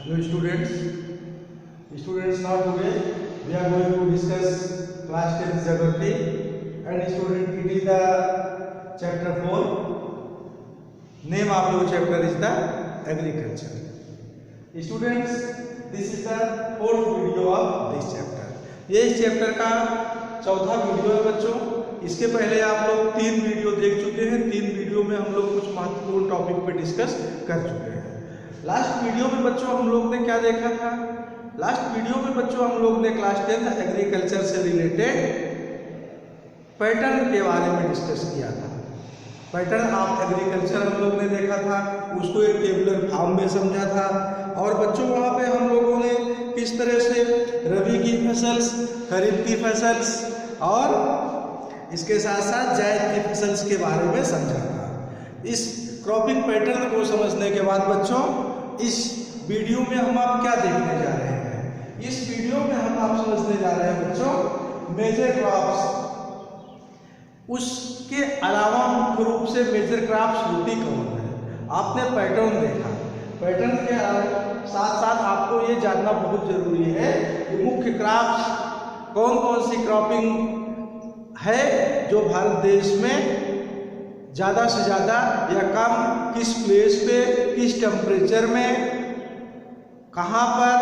Hello students, now today we are going to discuss class 10 geography, and student, it is the chapter 4. Name of your chapter is the agriculture. Students, this is the fourth video of this chapter. ये इस chapter का चौथा video है बच्चों। इसके पहले आप लोग 3 वीडियो देख चुके हैं। 3 वीडियो में हम लोग कुछ महत्वपूर्ण टॉपिक पे डिस्कस कर चुके हैं। लास्ट वीडियो में बच्चों हम लोग ने क्या देखा था? लास्ट वीडियो में बच्चों हम लोग ने क्लास 10 एग्रीकल्चर से रिलेटेड पैटर्न के बारे में डिस्कस किया था। पैटर्न ऑफ एग्रीकल्चर हम लोग ने देखा था, उसको एक टेबुलर फॉर्म में समझा था। और बच्चों वहाँ पे हम लोगों ने किस तरह से रबी की फसल्स, खरीफ की फसल्स और इसके साथ साथ जायद की फसल्स के बारे में समझा था। इस क्रॉपिंग पैटर्न को समझने के बाद बच्चों इस वीडियो में हम आप क्या देखने जा रहे हैं? इस वीडियो में हम आप समझने जा रहे हैं बच्चों मेजर क्रॉप्स। उसके अलावा मुख्य रूप से मेजर क्रॉप्स होती कौन है? आपने पैटर्न देखा, पैटर्न के साथ साथ आपको ये जानना बहुत जरूरी है कि मुख्य क्रॉप्स कौन कौन सी क्रॉपिंग है जो भारत देश में ज़्यादा से ज़्यादा या कम, किस प्लेस पे, किस टेम्परेचर में, कहाँ पर,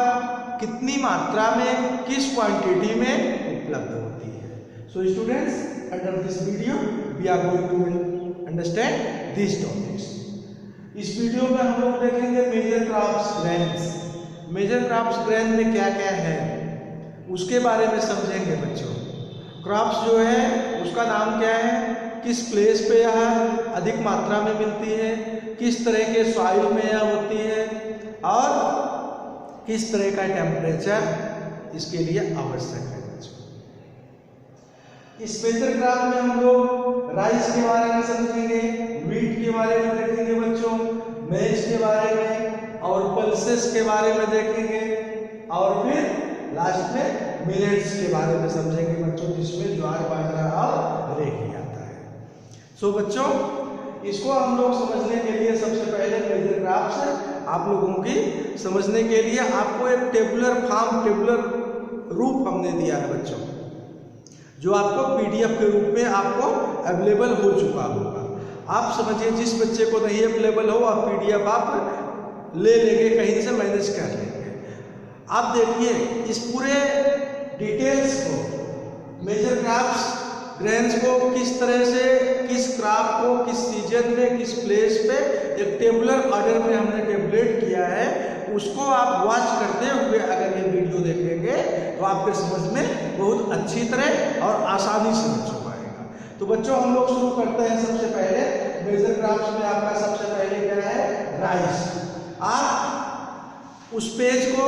कितनी मात्रा में, किस क्वांटिटी में उपलब्ध होती है। So students, under this video we are going to understand this topics. इस वीडियो में हम लोग देखेंगे major crops grains. Major crops grain में क्या क्या है उसके बारे में समझेंगे बच्चों। क्रॉप्स जो है उसका नाम क्या है, किस प्लेस पे यह अधिक मात्रा में मिलती है, किस तरह के सॉइल में यह होती है और किस तरह का टेम्परेचर इसके लिए आवश्यक है बच्चों। इस मेजर क्रॉप में हम लोग राइस के बारे में समझेंगे, व्हीट के बारे में देखेंगे बच्चों, मेज के बारे में और पल्सेस के बारे में देखेंगे और फिर लास्ट में मिलेट्स के बारे में समझेंगे बच्चों, जिसमें ज्वार, बाजरा और रेगी आता है। सो बच्चों, इसको हम लोग समझने के लिए सबसे पहले मेजर क्रॉप्स आप लोगों की समझने के लिए आपको एक टेबुलर फॉर्म, टेबुलर रूप हमने दिया है बच्चों, जो आपको पीडीएफ के रूप में आपको अवेलेबल हो चुका होगा। आप समझिए, जिस बच्चे को नहीं अवेलेबल हो आप पीडीएफ आप ले लेंगे, कहीं से मैनेज कर लेंगे। आप देखिए इस पूरे डिटेल्स को, मेजर क्रॉप्स ग्रेन्स को किस तरह से, किस क्रॉप को किस सीजन में, किस प्लेस पे एक टेबुलर ऑर्डर में हमने टेबुलेट किया है, उसको आप वॉच करते हुए अगर ये वीडियो देखेंगे तो आपके समझ में बहुत अच्छी तरह और आसानी से बच्चों आएगा। तो बच्चों हम लोग शुरू करते हैं सबसे पहले मेजर क्रॉप्स में। आपका सबसे पहले क्या है? राइस। आप उस पेज को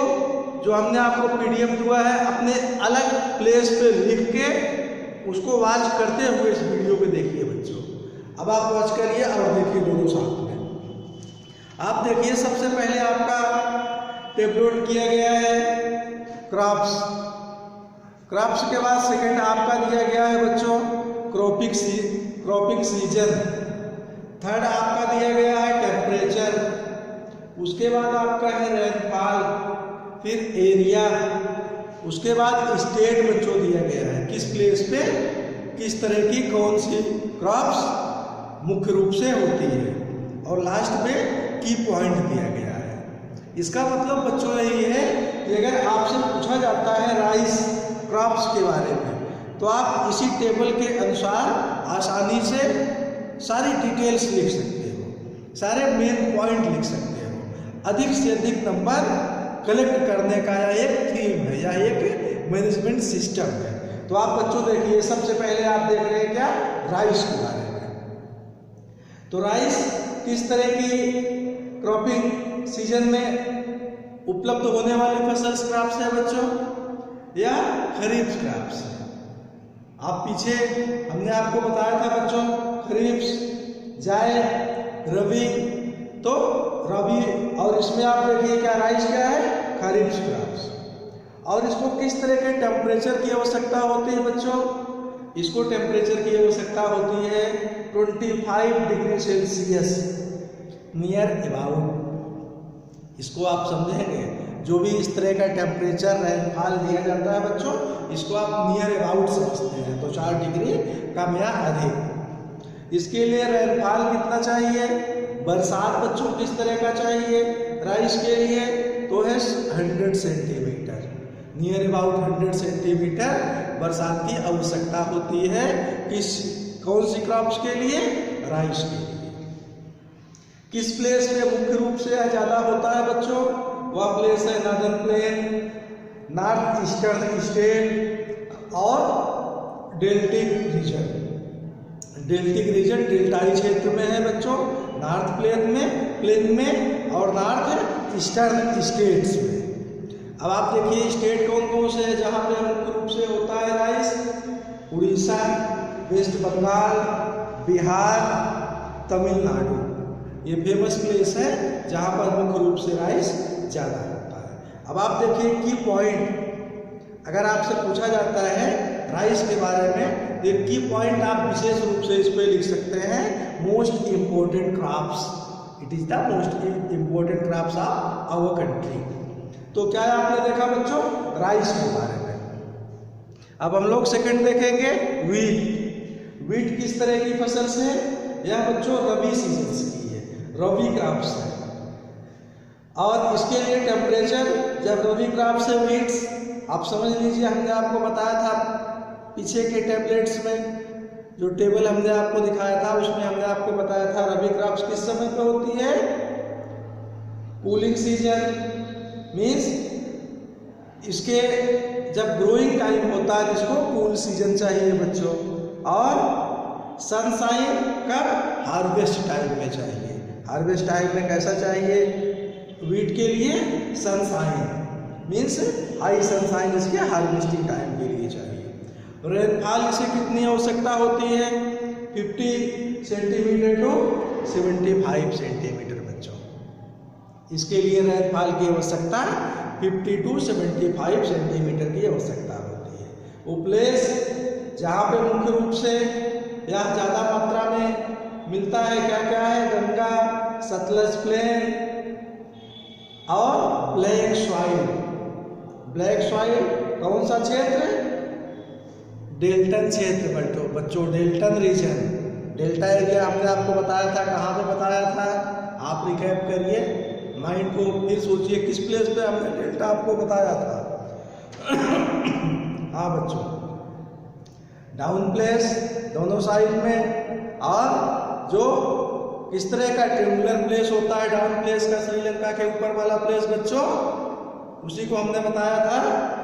जो हमने आपको पीडीएफ दिया है अपने अलग प्लेस पे लिख के उसको वॉच करते हुए इस वीडियो पे देखिए बच्चों। अब आप वॉच करिए और देखिए दोनों साथ में। आप देखिए सबसे पहले आपका टेबलेट किया गया है क्रॉप्स। क्रॉप्स के बाद सेकंड आपका दिया गया है बच्चों क्रॉपिंग सीजन। थर्ड आपका दिया गया है टेम्परेचर। उसके बाद आपका है रेनफॉल, फिर एरिया, उसके बाद स्टेट बच्चों दिया गया है, किस प्लेस पे किस तरह की कौन सी क्रॉप्स मुख्य रूप से होती है, और लास्ट में की पॉइंट दिया गया है। इसका मतलब बच्चों यही है कि अगर आपसे पूछा जाता है राइस क्रॉप्स के बारे में तो आप इसी टेबल के अनुसार आसानी से सारी डिटेल्स लिख सकते हो, सारे मेन पॉइंट लिख सकते हो। अधिक से अधिक नंबर कलेक्ट करने का यह एक थीम है या एक मैनेजमेंट सिस्टम है। तो आप बच्चों देखिए सबसे पहले आप देख रहे हैं क्या? राइस के बारे में। तो राइस किस तरह की क्रॉपिंग सीजन में उपलब्ध होने वाली फसल क्रॉप्स है बच्चों, या खरीफ क्रॉप्स है। आप पीछे हमने आपको बताया था बच्चों खरीफ, जायद, रबी, तो रबी, और इसमें आप देखिए क्या राइस क्या है? खरीफ क्रॉप्स। और इसको किस तरह के टेम्परेचर की आवश्यकता होती है बच्चों? इसको टेम्परेचर की आवश्यकता होती है 25 डिग्री सेल्सियस नियर अबाउट। इसको आप समझेंगे जो भी इस तरह का टेम्परेचर रेनफॉल दिया जाता है बच्चों, इसको आप नियर अबाउट समझते हैं, तो 4 डिग्री कम या अधिक। इसके लिए रेनफॉल कितना चाहिए, बरसात बच्चों किस तरह का चाहिए राइस के लिए, तो है 100 सेंटीमीटर, नियर अबाउट 100 सेंटीमीटर बरसात की आवश्यकता होती है। कौन सी क्रॉप्स के लिए, राइस के लिए। किस प्लेस पे मुख्य रूप से ज़्यादा होता है बच्चों, वह प्लेस है northern plain, north eastern state और डेल्टिक रीजन। डेल्टिक रीजन डेल्टाई क्षेत्र में है बच्चों, नॉर्थ प्लेन में और नॉर्थ ईस्टर्न स्टेट्स में। अब आप देखिए स्टेट कौन कौन से है जहाँ पे मुख्य रूप से होता है राइस, उड़ीसा, वेस्ट बंगाल, बिहार, तमिलनाडु, ये फेमस प्लेस है जहाँ पर मुख्य रूप से राइस ज़्यादा होता है। अब आप देखिए की पॉइंट, अगर आपसे पूछा जाता है राइस के बारे में तो की पॉइंट आप विशेष रूप से इस पे लिख सकते हैं, most important crops, it is the most important crops of our country. तो क्या आपने देखा बच्चों राइस के बारे में। अब हम लोग सेकंड देखेंगे वीट। वीट किस तरह की फसल से, यह बच्चों रबी सीजन की है, रबी क्रॉप्स है। और इसके लिए टेम्परेचर, जब रबी क्रॉप्स है वीट्स, आप समझ लीजिए हमने आपको बताया था पीछे के टैबलेट्स में, जो टेबल हमने आपको दिखाया था उसमें हमने आपको बताया था रबी क्रॉप्स किस समय पे होती है, कूलिंग सीजन, मीन्स इसके जब ग्रोइंग टाइम होता है जिसको कूल सीजन चाहिए बच्चों, और सनशाइन कब, हार्वेस्ट टाइम में चाहिए। हार्वेस्ट टाइम में कैसा चाहिए वीट के लिए, सनशाइन मीन्स हाई सनशाइन इसके हार्वेस्टिंग टाइम के लिए चाहिए। रेनफॉल इसे कितनी आवश्यकता होती है, 50 सेंटीमीटर टू 75 सेंटीमीटर बच्चों। इसके लिए रेनफॉल की आवश्यकता 50 टू 75 सेंटीमीटर की आवश्यकता होती है। वो प्लेस जहाँ पे मुख्य रूप से यह ज़्यादा मात्रा में मिलता है क्या क्या है, गंगा, सतलज प्लेन और ब्लैक सॉइल। ब्लैक सॉइल कौन सा क्षेत्र, डेल्टन क्षेत्र बच्चों, डेल्टन रीजन। डेल्टा एरिया हमने आपको बताया था, कहाँ पे बताया था, आप रिकैप करिए, माइंड को फिर सोचिए किस प्लेस पे हमने डेल्टा आपको बताया था। हाँ बच्चों, डाउन प्लेस दोनों साइड में, और जो किस तरह का ट्रिंगुलर प्लेस होता है डाउन प्लेस का, श्रीलंका के ऊपर वाला प्लेस बच्चों, उसी को हमने बताया था।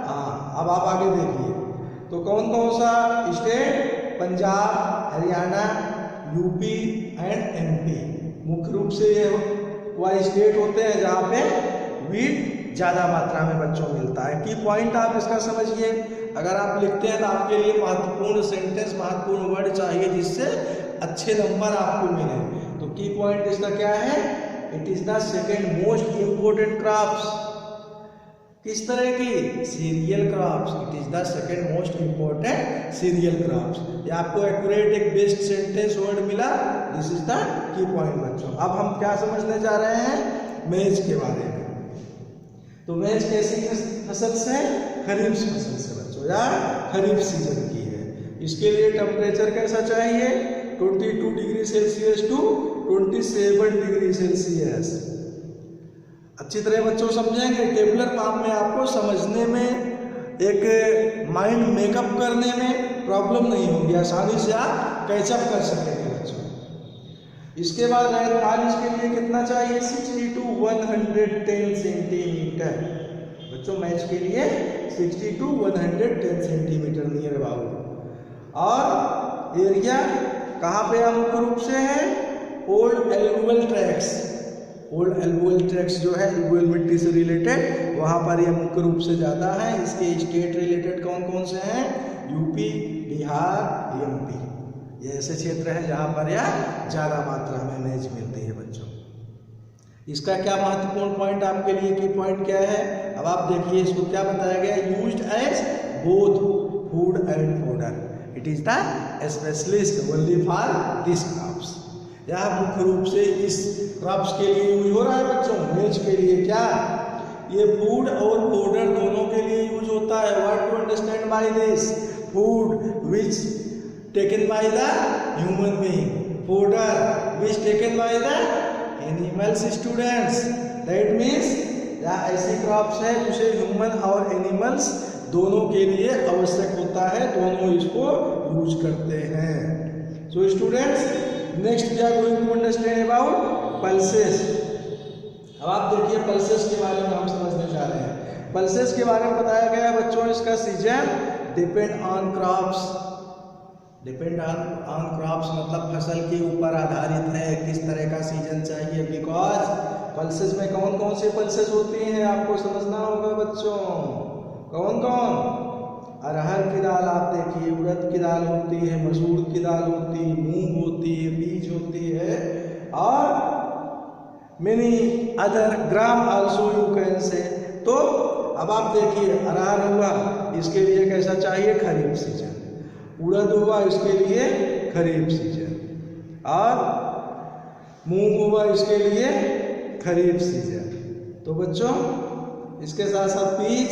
हाँ अब आप आगे देखिए, तो कौन कौन सा state, Punjab, Haryana, UP and MP, मुख्य रूप से ये वह स्टेट होते हैं जहाँ पे वीट ज़्यादा मात्रा में बच्चों मिलता है। की पॉइंट आप इसका समझिए, अगर आप लिखते हैं तो आपके लिए महत्वपूर्ण सेंटेंस, महत्वपूर्ण वर्ड चाहिए जिससे अच्छे नंबर आपको मिले। तो की पॉइंट इसका क्या है, it is the second most important crops. किस तरह की, cereal crops, it is the second most important cereal crops. ये आपको एक्यूरेट एक बेस्ट सेंटेंस वर्ड मिला, this is the key point बच्चों। अब हम क्या समझने जा रहे हैं, मेज के बारे में। तो मेज कैसी फसल से, खरीफ फसल से बच्चों, या खरीफ सीजन की है। इसके लिए टेम्परेचर कैसा चाहिए, 22 degree Celsius to 27 degree Celsius. अच्छी तरह बच्चों समझेंगे, टेबुलर फॉर्म में आपको समझने में, एक माइंड मेकअप करने में प्रॉब्लम नहीं होगी, आसानी से आप कैचअप कर सकेंगे बच्चों। इसके बाद रेनफॉल इसके लिए कितना चाहिए, 60 टू 110 सेंटीमीटर बच्चों, मैच के लिए 60 टू 110 सेंटीमीटर नियर अबाउट। और एरिया कहाँ पे मुख्य रूप से है, old alluvial tracks. Old alluvial tracks जो है एलुवियल मिट्टी से रिलेटेड, वहाँ पर यह मुख्य रूप से ज़्यादा है। इसके स्टेट रिलेटेड कौन कौन से हैं, यूपी, बिहार, एमपी, ये ऐसे क्षेत्र हैं जहाँ पर यह ज़्यादा मात्रा में मैच मिलती है बच्चों। इसका क्या महत्वपूर्ण पॉइंट आपके लिए, की पॉइंट क्या है, अब आप देखिए इसको क्या बताया गया, used as both food and fodder, it is the specialist only for this crops. यह मुख्य रूप से इस क्रॉप्स के लिए यूज हो रहा है बच्चों। मेज के लिए क्या, ये फूड और फोडर दोनों के लिए यूज होता है। What to understand by this? Food which taken by the human being, fodder which taken by the animals. Students, that means या ऐसी क्रॉप्स है जिसे ह्यूमन और एनिमल्स दोनों के लिए आवश्यक होता है, दोनों इसको यूज करते हैं। So students, next we are going to understand about pulses. अब आप देखिए पल्सेस के बारे में हम समझने जा रहे हैं। पल्सेस के बारे में बताया गया बच्चों, इसका season depend on crops. Depend on crops मतलब फसल के ऊपर आधारित है, किस तरह का सीजन चाहिए। बिकॉज पल्सेस में कौन कौन से पल्सेस होती हैं आपको समझना होगा बच्चों। कौन कौन? अरहर की दाल आप देखिए, उड़द की दाल होती है, मसूर की दाल होती है, मूंग होती है, बीज होती है, और many other gram also you can say. तो अब आप देखिए अरहर हुआ, इसके लिए कैसा चाहिए? खरीफ सीजन। उड़द हुआ, इसके लिए खरीफ सीजन। और मूंग हुआ, इसके लिए खरीफ सीजन। तो बच्चों इसके साथ साथ बीज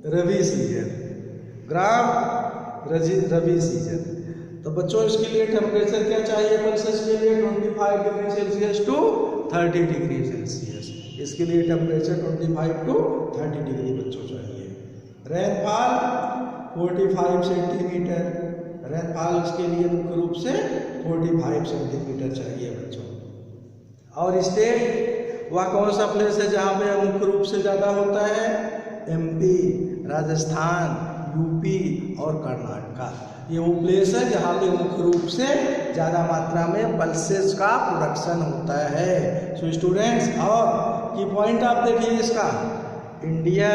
रबी सीजन, ग्राम रबी सीजन। तो बच्चों इसके लिए टेम्परेचर क्या चाहिए? पल्सेस के लिए 25 degree Celsius to 30 degree Celsius. इसके लिए टेम्परेचर 25 टू 30 डिग्री बच्चों चाहिए। Rainfall 45 centimetre. रेनफॉल इसके लिए मुख्य रूप से 45 सेंटीमीटर चाहिए बच्चों। और स्टेट वह कौन सा प्लेस है जहाँ पे मुख्य रूप से ज़्यादा होता है? MP, राजस्थान, UP और कर्नाटका। ये वो प्लेस है जहाँ पे मुख्य रूप से ज़्यादा मात्रा में पल्सेस का प्रोडक्शन होता है। सो स्टूडेंट्स, और की पॉइंट आप देखिए इसका, India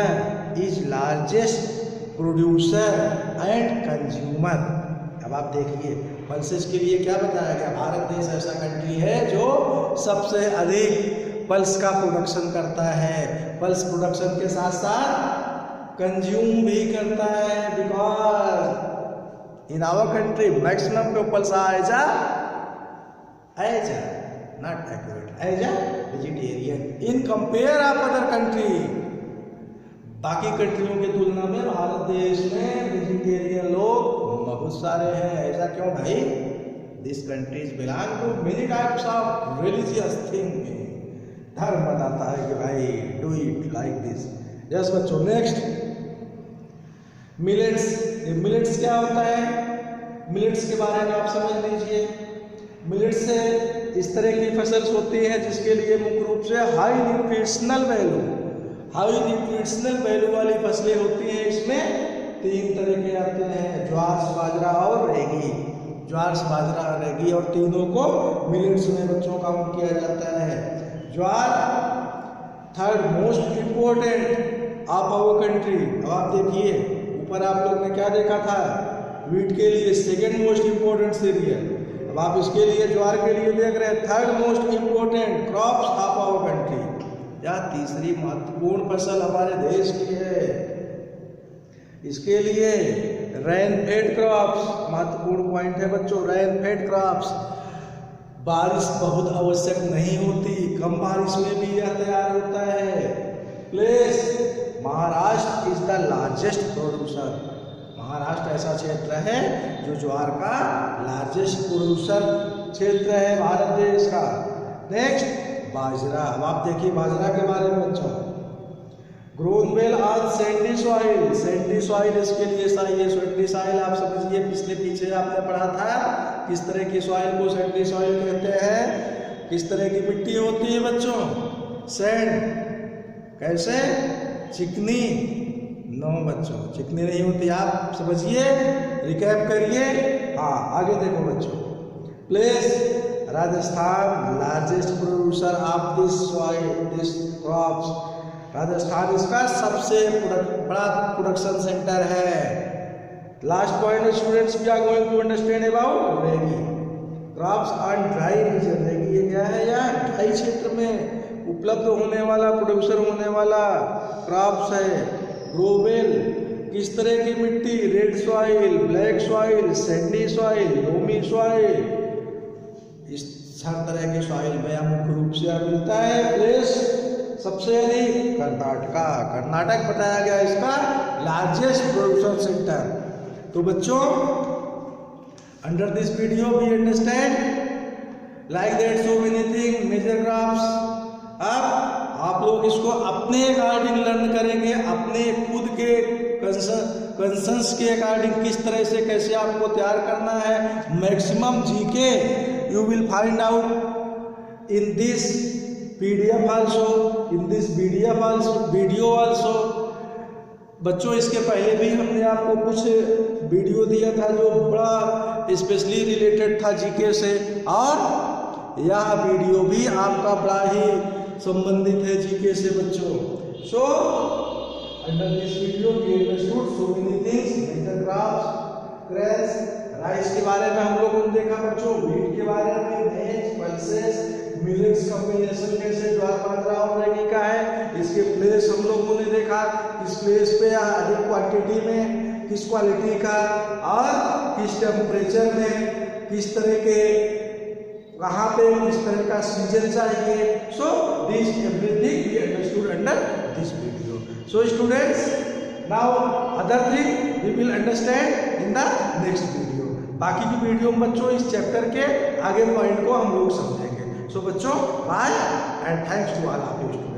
is largest producer and consumer. अब आप देखिए पल्सेस के लिए क्या बताया गया? भारत देश ऐसा कंट्री है जो सबसे अधिक पल्स का प्रोडक्शन करता है। पल्स प्रोडक्शन के साथ साथ कंज्यूम भी करता है। Because in our country maximum peoples are as not accurate as a vegetarian in compare of other country. बाकी कंट्रियों की तुलना में भारत देश में वेजिटेरियन लोग बहुत सारे हैं। ऐसा क्यों भाई? This countries belong to many types of religious thing. धर्म बताता है कि भाई do it like this. Yes बच्चों, नेक्स्ट मिलेट्स। मिलेट्स क्या होता है? मिलेट्स के बारे में आप समझ लीजिए। मिलेट्स से इस तरह की फसल होती है जिसके लिए मुख्य रूप से हाई न्यूट्रिशनल वैल्यू वाली फसलें होती हैं। इसमें 3 तरह के आते हैं, ज्वार, बाजरा और रेगी। ज्वार, बाजरा और रेगी, और तीनों को मिलेट्स में बच्चों काउंट किया जाता है। Jowar third most important of our country. अब आप देखिए ऊपर आप लोग ने क्या देखा था? वीट के लिए सेकेंड मोस्ट इम्पोर्टेंट सीरियल। अब आप इसके लिए ज्वार के लिए देख रहे हैं third most important crops of our country. यह तीसरी महत्वपूर्ण फसल हमारे देश की है। इसके लिए रेन फेड क्रॉप्स महत्वपूर्ण पॉइंट है बच्चों। रेन फेड क्रॉप्स, बारिश बहुत आवश्यक नहीं होती, कम बारिश में भी यह तैयार होता है। Place Maharashtra is the largest producer. Maharashtra ऐसा क्षेत्र है जो ज्वार का लार्जेस्ट प्रोड्यूसर क्षेत्र है भारत देश का। नेक्स्ट बाजरा। अब आप देखिए बाजरा के बारे में बच्चों। Grown well on Sandy soil. Sandy soil इसके लिए चाहिए। सैंडी सॉइल आप समझिए, पीछे आपने पढ़ा था किस तरह की सॉइल को सैंडी सॉइल कहते हैं। किस तरह की मिट्टी होती है बच्चों? सैंड। कैसे? चिकनी? नो बच्चों, चिकनी नहीं होती। आप समझिए, रिकैप करिए। हाँ, आगे देखो बच्चों। Place Rajasthan largest producer of this soil, this crops. Rajasthan इसका सबसे बड़ा प्रोडक्शन सेंटर है। Last point students, we are going to understand about ragi. Crops on dry region. Ragi ये क्या है? यार ड्राई क्षेत्र में उपलब्ध होने वाला, प्रोड्यूसर होने वाला क्रॉप्स है। ग्रोवेल किस तरह की मिट्टी? Red soil, black soil, Sandy soil, loamy soil. इस हर तरह के सॉइल में मुख्य रूप से मिलता है। प्लेस सबसे अधिक कर्नाटका। कर्नाटक बताया गया इसका लार्जेस्ट प्रोड्यूसर सेंटर। तो बच्चों under this video we understand like that so many thing major crops. अब आप लोग इसको अपने अकॉर्डिंग लर्न करेंगे, अपने खुद के कंसर्न्स के अकॉर्डिंग किस तरह से कैसे आपको तैयार करना है। Maximum GK you will find out in this PDF also, in this video also. बच्चों इसके पहले भी हमने आपको कुछ वीडियो दिया था जो बड़ा स्पेशली रिलेटेड था जीके से, और यह वीडियो भी आपका बड़ा ही संबंधित है जीके से बच्चों। So under this video we understood so many things, major crops, grains, rice के बारे में हम लोगों ने देखा बच्चों, व्हीट के बारे में, मेज, पल्सेस, मिलेट्स कॉम्बिनेशन कैसे ज्वार बाजरा और रागी का है, इसके प्लेस हम लोगों ने देखा, किस प्लेस पे अधिक क्वांटिटी में, किस क्वालिटी का, और किस टेम्परेचर में, किस तरह के कहाँ पे किस तरह का सीजन चाहिए। So this everything we understood under this video. So students now other thing we will understand in the next video. बाकी की वीडियो में बच्चों इस चैप्टर के आगे पॉइंट को हम लोग समझेंगे। सो बच्चों bye and thanks to all of you students.